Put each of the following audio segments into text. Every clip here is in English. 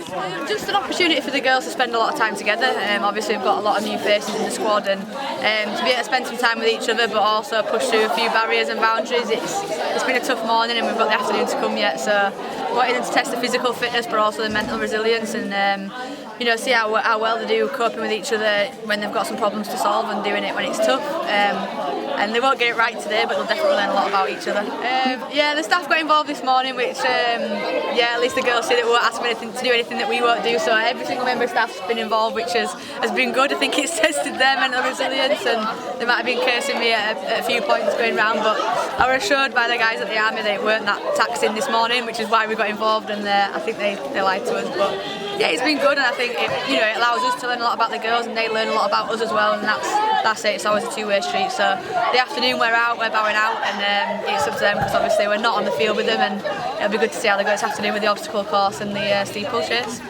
Just an opportunity for the girls to spend a lot of time together. Obviously we've got a lot of new faces in the squad, and to be able to spend some time with each other but also push through a few barriers and boundaries. It's been a tough morning and we've got the afternoon to come yet, so wanting them to test the physical fitness but also the mental resilience, and see how well they do coping with each other when they've got some problems to solve and doing it when it's tough. And they won't get it right today, but they'll definitely learn a lot about each other. The staff got involved this morning, which at least the girls say that we won't ask them anything to do anything that we won't do. So every single member of staff's been involved, which has been good. I think it's tested their mental resilience, and they might have been cursing me at a few points going round, but I was assured by the guys at the army that it weren't that taxing this morning, which is why we got involved, and I think they lied to us. But yeah, it's been good, and I think it allows us to learn a lot about the girls, and they learn a lot about us as well, and that's it. It's always a two-way street. So the afternoon we're bowing out, and it's up to them because obviously we're not on the field with them, and it'll be good to see how they go this afternoon with the obstacle course and the steeplechase.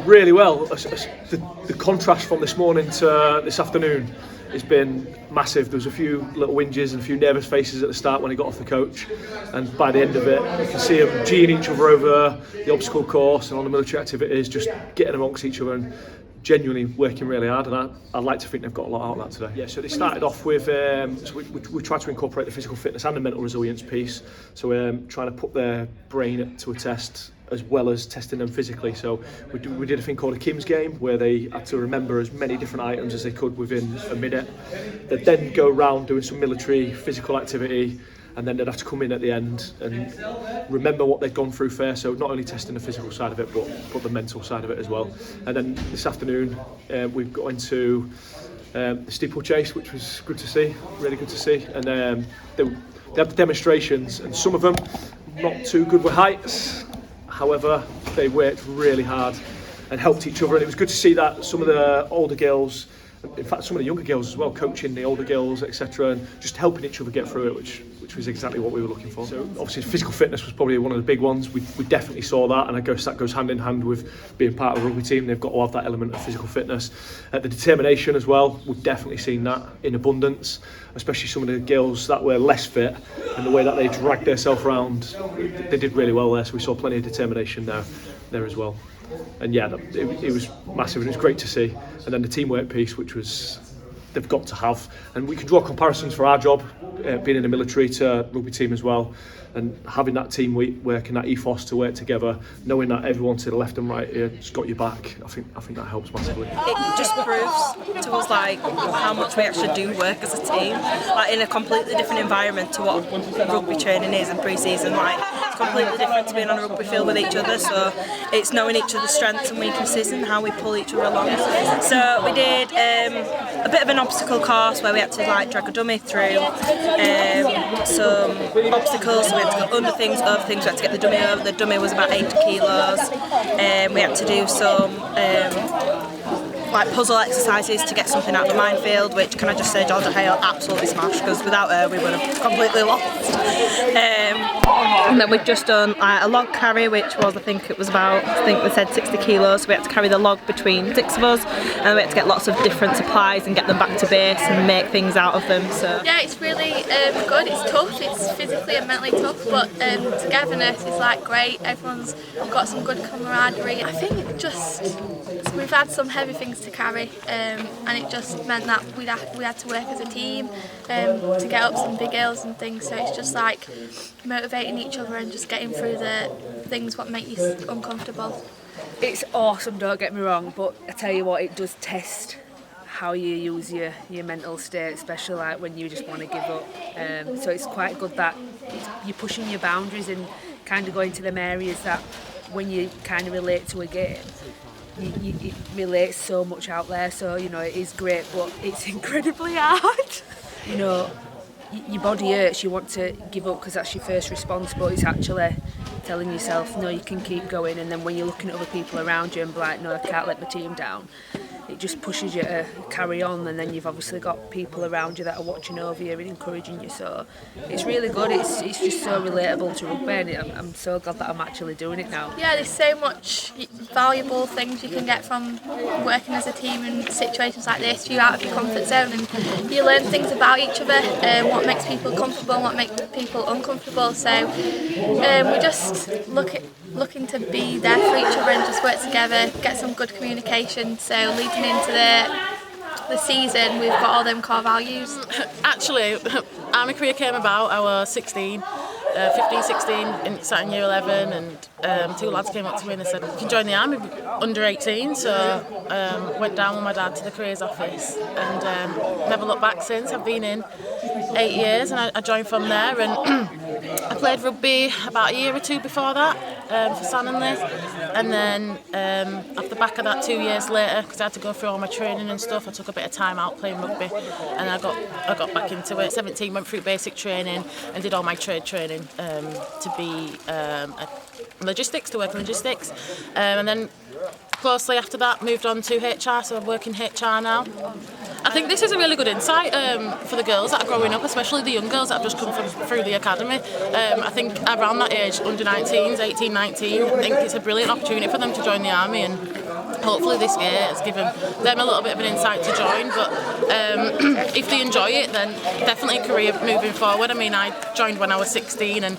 Really well. The contrast from this morning to this afternoon has been massive. There was a few little whinges and a few nervous faces at the start when he got off the coach, and by the end of it you can see them geeing each other over the obstacle course and on the military activities, just getting amongst each other and genuinely working really hard, and I'd like to think they've got a lot out of that today. Yeah, so they started off with, we tried to incorporate the physical fitness and the mental resilience piece, so trying to put their brain to a test as well as testing them physically. So we did a thing called a Kim's game, where they had to remember as many different items as they could within a minute. They'd then go around doing some military physical activity, and then they'd have to come in at the end and remember what they'd gone through first. So not only testing the physical side of it, but the mental side of it as well. And then this afternoon we've got into the steeplechase, which was good to see, really good to see. And they had the demonstrations, and some of them not too good with heights. However, they worked really hard and helped each other, and it was good to see that some of the older girls, in fact some of the younger girls as well, coaching the older girls, etc., and just helping each other get through it, which was exactly what we were looking for. So obviously physical fitness was probably one of the big ones. We definitely saw that, and I guess that goes hand in hand with being part of a rugby team. They've got to have that element of physical fitness. The determination as well, we've definitely seen that in abundance, especially some of the girls that were less fit, and the way that they dragged themselves around, they did really well there. So we saw plenty of determination there as well. And yeah, it was massive, and it was great to see. And then the teamwork piece, which was they've got to have, and we can draw comparisons for our job, being in the military, to rugby team as well, and having that team work and that ethos to work together, knowing that everyone to the left and right here has got your back. I think that helps massively. It just proves to us how much we actually do work as a team, in a completely different environment to what rugby training is and pre-season. It's completely different to being on a rugby field with each other, so it's knowing each other's strengths and weaknesses and how we pull each other along. So we did a bit of an obstacle course where we had to drag a dummy through some obstacles. So we had to go under things, over things. We had to get the dummy over. The dummy was about 80 kilos. We had to do some puzzle exercises to get something out of the minefield, which, can I just say, Georgia Hale absolutely smashed, because without her we would have completely lost. And then we've just done a log carry, which was, I think they said 60 kilos, so we had to carry the log between 6 of us, and we had to get lots of different supplies and get them back to base and make things out of them. So yeah, it's really good. It's tough, it's physically and mentally tough, but togetherness is great. Everyone's got some good camaraderie. I think we've had some heavy things to carry, and it just meant that we had to work as a team to get up some big hills and things. So it's just motivating each other and just getting through the things what make you uncomfortable. It's awesome, don't get me wrong, but I tell you what, it does test how you use your mental state, especially when you just want to give up. So it's quite good that you're pushing your boundaries and kind of going to them areas that when you kind of relate to a game, it relates so much out there. So it is great, but it's incredibly hard. Your body hurts, you want to give up because that's your first response, but it's actually telling yourself, no, you can keep going. And then when you're looking at other people around you and be like, no, I can't let my team down, it just pushes you to carry on. And then you've obviously got people around you that are watching over you and encouraging you. So it's really good. It's just so relatable to rugby, and I'm so glad that I'm actually doing it now. Yeah, there's so much valuable things you can get from working as a team in situations like this. You're out of your comfort zone and you learn things about each other, what makes people comfortable and what makes people uncomfortable. So we just look at looking to be there for each other and just work together, get some good communication. So leading into the season, we've got all them core values. Actually, Army career came about, I was 16, 15, 16, sat in year 11, and two lads came up to me and they said, you can join the Army under 18, so went down with my dad to the careers office and never looked back since. I've been in 8 years and I joined from there, and I played rugby about a year or two before that for Sanonley, and then off the back of that 2 years later, because I had to go through all my training and stuff, I took a bit of time out playing rugby and I got back into it. 17, went through basic training and did all my trade training to be logistics, to work in logistics, and then closely after that moved on to HR, so I work in HR now. I think this is a really good insight for the girls that are growing up, especially the young girls that have just come through the academy. I think around that age, under 19s, 18, 19, I think it's a brilliant opportunity for them to join the Army, and hopefully this year has given them a little bit of an insight to join. But if they enjoy it, then definitely a career moving forward. I mean, I joined when I was 16 and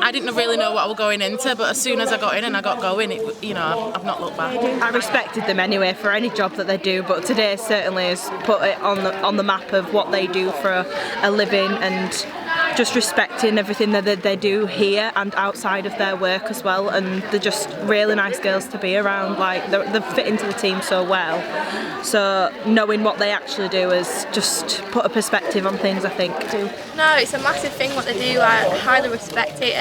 I didn't really know what I was going into, but as soon as I got in and I got going, I've not looked back. I respected them anyway for any job that they do, but today certainly has put it on the map of what they do for a living, and just respecting everything that they do here and outside of their work as well. And they're just really nice girls to be around. Like they fit into the team so well. So knowing what they actually do has just put a perspective on things, I think. No, it's a massive thing what they do. I highly respect it.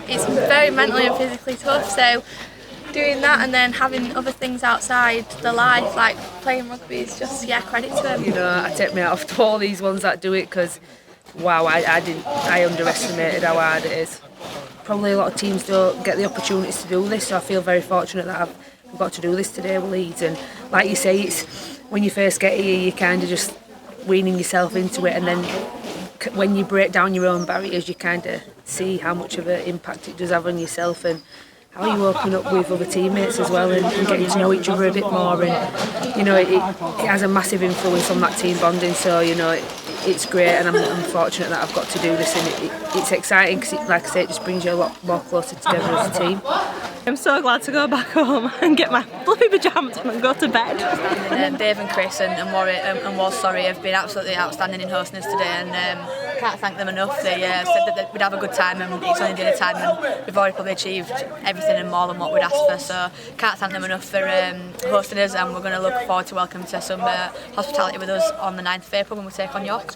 It's very mentally and physically tough. So doing that and then having other things outside the life, like playing rugby, is just credit to them. I take my hat off to all these ones that do it, because wow, I underestimated how hard it is. Probably a lot of teams don't get the opportunities to do this, so I feel very fortunate that I've got to do this today with Leeds. And like you say, it's when you first get here, you're kind of just weaning yourself into it, and then when you break down your own barriers, you kind of see how much of an impact it does have on yourself, and how you open up with other teammates as well, and getting to know each other a bit more. And it has a massive influence on that team bonding. So it's great, and I'm fortunate that I've got to do this, and it's exciting because, like I say, it just brings you a lot more closer together as a team. I'm so glad to go back home and get my fluffy pyjamas on and go to bed. Dave and Chris and Warwick and Waz, have been absolutely outstanding in hosting us today, and can't thank them enough. They said that we'd have a good time, and it's only dinner time, and we've already probably achieved everything and more than what we'd asked for. So can't thank them enough for hosting us, and we're going to look forward to welcome to some hospitality with us on the 9th of April when we take on York.